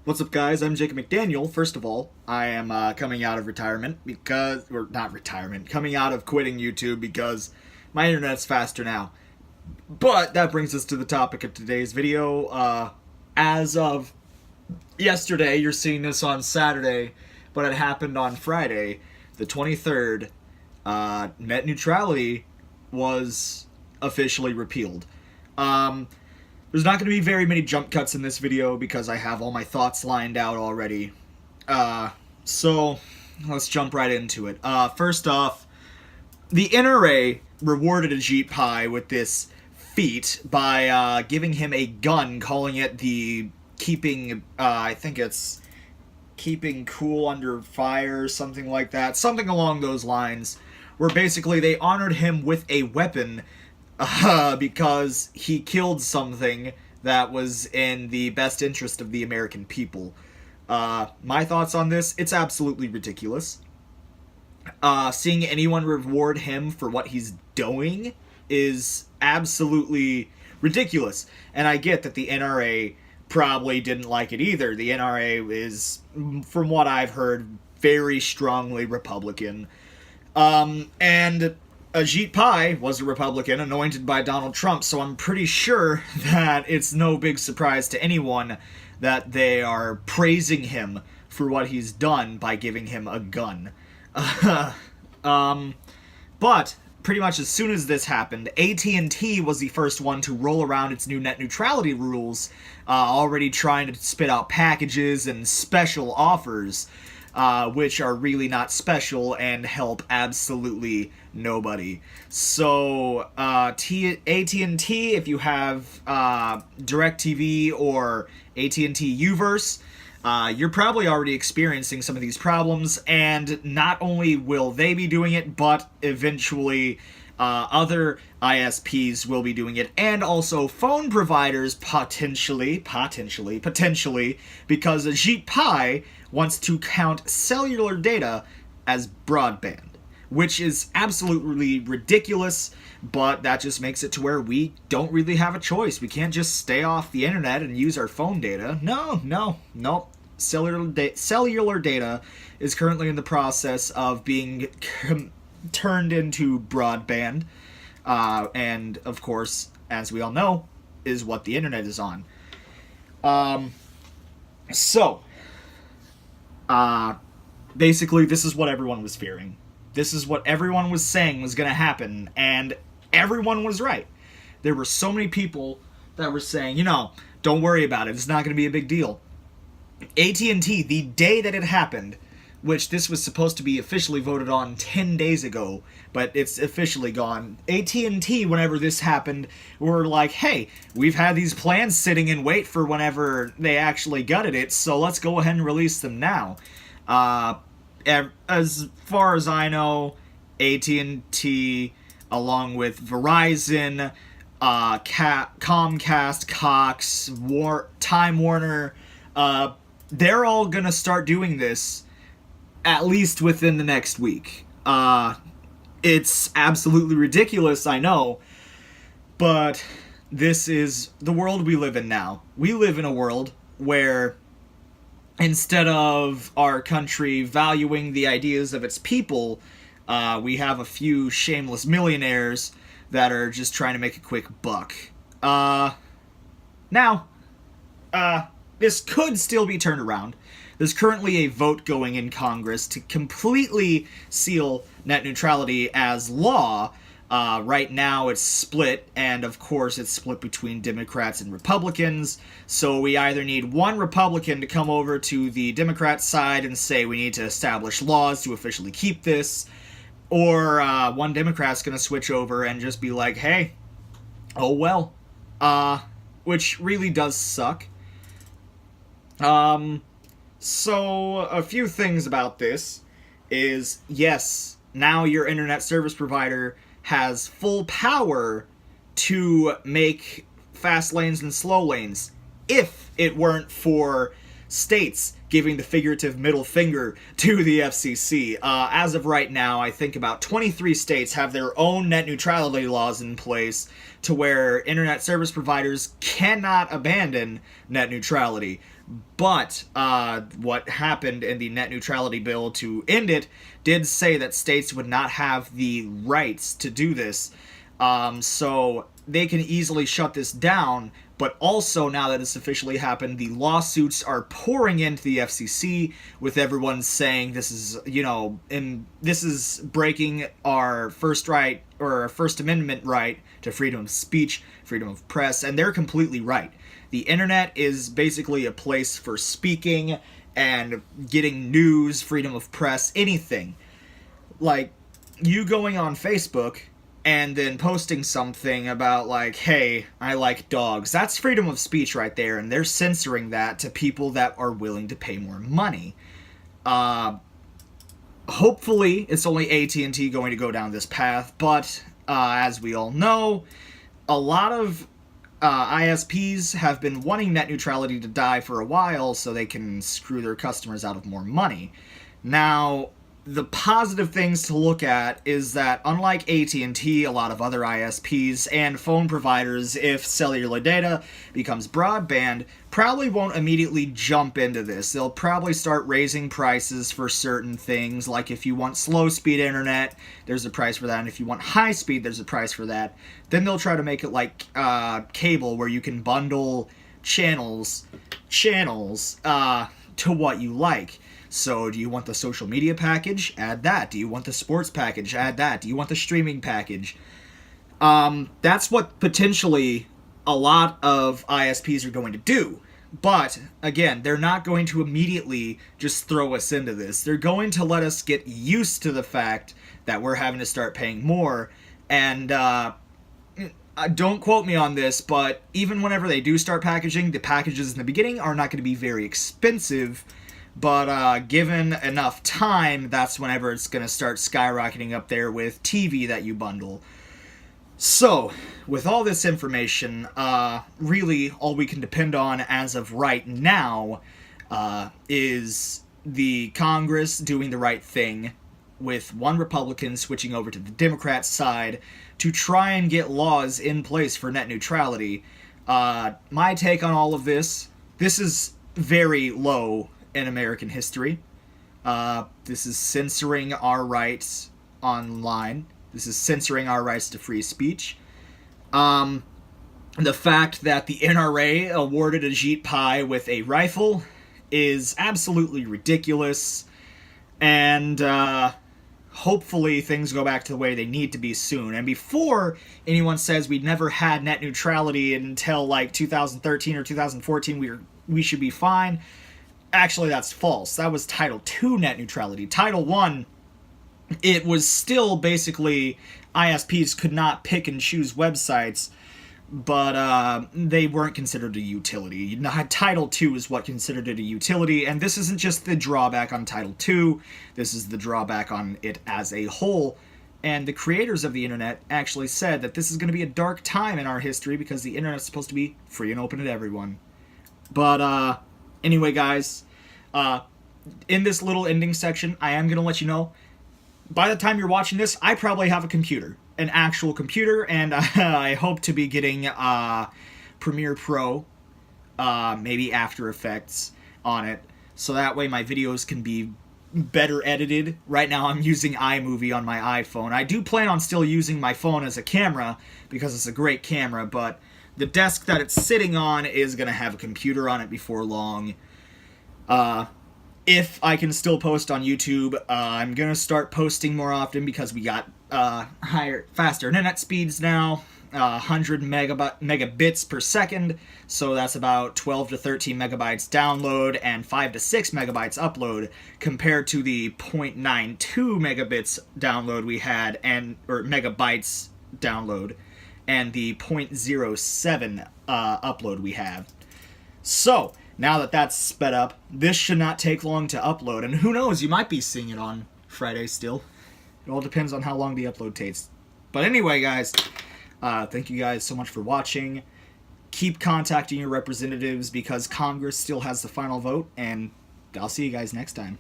What's up, guys? I'm Jacob McDaniel. First of all, I am coming out of retirement or not retirement, coming out of quitting YouTube because my internet's faster now. But that brings us to the topic of today's video. As of yesterday, you're seeing this on Saturday, but it happened on Friday, the 23rd. Net neutrality was officially repealed. There's not going to be very many jump cuts in this video because I have all my thoughts lined out already. So let's jump right into it. First off, the NRA rewarded Ajit Pai with this feat by giving him a gun, calling it the I think it's keeping cool under fire, something like that, something along those lines, where basically they honored him with a weapon because he killed something that was in the best interest of the American people. My thoughts on this, it's absolutely ridiculous. Seeing anyone reward him for what he's doing is absolutely ridiculous. And I get that the NRA probably didn't like it either. The NRA is, from what I've heard, very strongly Republican. And Ajit Pai was a Republican anointed by Donald Trump, so I'm pretty sure that it's no big surprise to anyone that they are praising him for what he's done by giving him a gun. But pretty much as soon as this happened, AT&T was the first one to roll around its new net neutrality rules, already trying to spit out packages and special offers, which are really not special and help absolutely nobody. So, AT&T, if you have DirecTV or AT&T Uverse, you're probably already experiencing some of these problems, and not only will they be doing it, but eventually other ISPs will be doing it, and also phone providers potentially, because Ajit Pai wants to count cellular data as broadband, which is absolutely ridiculous, but that just makes it to where we don't really have a choice. We can't just stay off the internet and use our phone data. No. Cellular data is currently in the process of being turned into broadband, and of course, as we all know, is what the internet is on. Basically, this is what everyone was fearing. This is what everyone was saying was going to happen, and everyone was right. There were so many people that were saying, don't worry about it, it's not going to be a big deal. AT&T, the day that it happened, which this was supposed to be officially voted on 10 days ago, but it's officially gone. AT&T, whenever this happened, were like, hey, we've had these plans sitting in wait for whenever they actually gutted it, so let's go ahead and release them now. As far as I know, AT&T, along with Verizon, Comcast, Cox, Time Warner, they're all gonna start doing this at least within the next week. It's absolutely ridiculous, I know, but this is the world we live in now. We live in a world where instead of our country valuing the ideas of its people, we have a few shameless millionaires that are just trying to make a quick buck. This could still be turned around. There's currently a vote going in Congress to completely seal net neutrality as law. Right now it's split, and of course it's split between Democrats and Republicans, so we either need one Republican to come over to the Democrat side and say we need to establish laws to officially keep this, or one Democrat's gonna switch over and just be like, hey, oh well. Which really does suck. So a few things about this is, yes, now your internet service provider has full power to make fast lanes and slow lanes. If it weren't for states giving the figurative middle finger to the FCC. As of right now, I think about 23 states have their own net neutrality laws in place to where internet service providers cannot abandon net neutrality. But what happened in the net neutrality bill to end it did say that states would not have the rights to do this. So they can easily shut this down. But also, now that it's officially happened, the lawsuits are pouring into the FCC, with everyone saying this is, this is breaking our first right, or our First Amendment right to freedom of speech, freedom of press, and they're completely right. The internet is basically a place for speaking and getting news, freedom of press, anything. Like, you going on Facebook and then posting something about, like, hey, I like dogs. That's freedom of speech right there, and they're censoring that to people that are willing to pay more money. Hopefully, it's only AT&T going to go down this path, but as we all know, a lot of ISPs have been wanting net neutrality to die for a while so they can screw their customers out of more money. Now, the positive things to look at is that unlike AT&T, a lot of other ISPs and phone providers, if cellular data becomes broadband, probably won't immediately jump into this. They'll probably start raising prices for certain things, like if you want slow speed internet, there's a price for that, and if you want high speed, there's a price for that. Then they'll try to make it like cable, where you can bundle channels to what you like. So do you want the social media package? Add that. Do you want the sports package? Add that. Do you want the streaming package? That's what potentially a lot of ISPs are going to do. But, again, they're not going to immediately just throw us into this. They're going to let us get used to the fact that we're having to start paying more. And don't quote me on this, but even whenever they do start packaging, the packages in the beginning are not going to be very expensive. But given enough time, that's whenever it's going to start skyrocketing up there with TV that you bundle. So, with all this information, really all we can depend on as of right now is the Congress doing the right thing, with one Republican switching over to the Democrat side to try and get laws in place for net neutrality. My take on all of this is very low in American history. This is censoring our rights online. This is censoring our rights to free speech. The fact that the NRA awarded Ajit Pai with a rifle is absolutely ridiculous, and hopefully things go back to the way they need to be soon. And before anyone says we never had net neutrality until like 2013 or 2014, we should be fine. Actually, that's false. That was Title II net neutrality. Title I, it was still basically ISPs could not pick and choose websites, but they weren't considered a utility. Title II is what considered it a utility, and this isn't just the drawback on Title II, this is the drawback on it as a whole. And the creators of the internet actually said that this is going to be a dark time in our history because the internet's supposed to be free and open to everyone. But, anyway, guys, in this little ending section, I am going to let you know, by the time you're watching this, I probably have a computer, an actual computer, and I hope to be getting Premiere Pro, maybe After Effects on it, so that way my videos can be better edited. Right now I'm using iMovie on my iPhone. I do plan on still using my phone as a camera, because it's a great camera, but the desk that it's sitting on is going to have a computer on it before long. If I can still post on YouTube, I'm going to start posting more often because we got faster internet speeds now, 100 megabits per second, so that's about 12 to 13 megabytes download and 5 to 6 megabytes upload, compared to the 0.92 megabits download we had, or megabytes download, and the 0.07 upload we have. So, now that that's sped up, this should not take long to upload, and who knows, you might be seeing it on Friday still. It all depends on how long the upload takes. But anyway, guys, thank you guys so much for watching. Keep contacting your representatives because Congress still has the final vote, and I'll see you guys next time.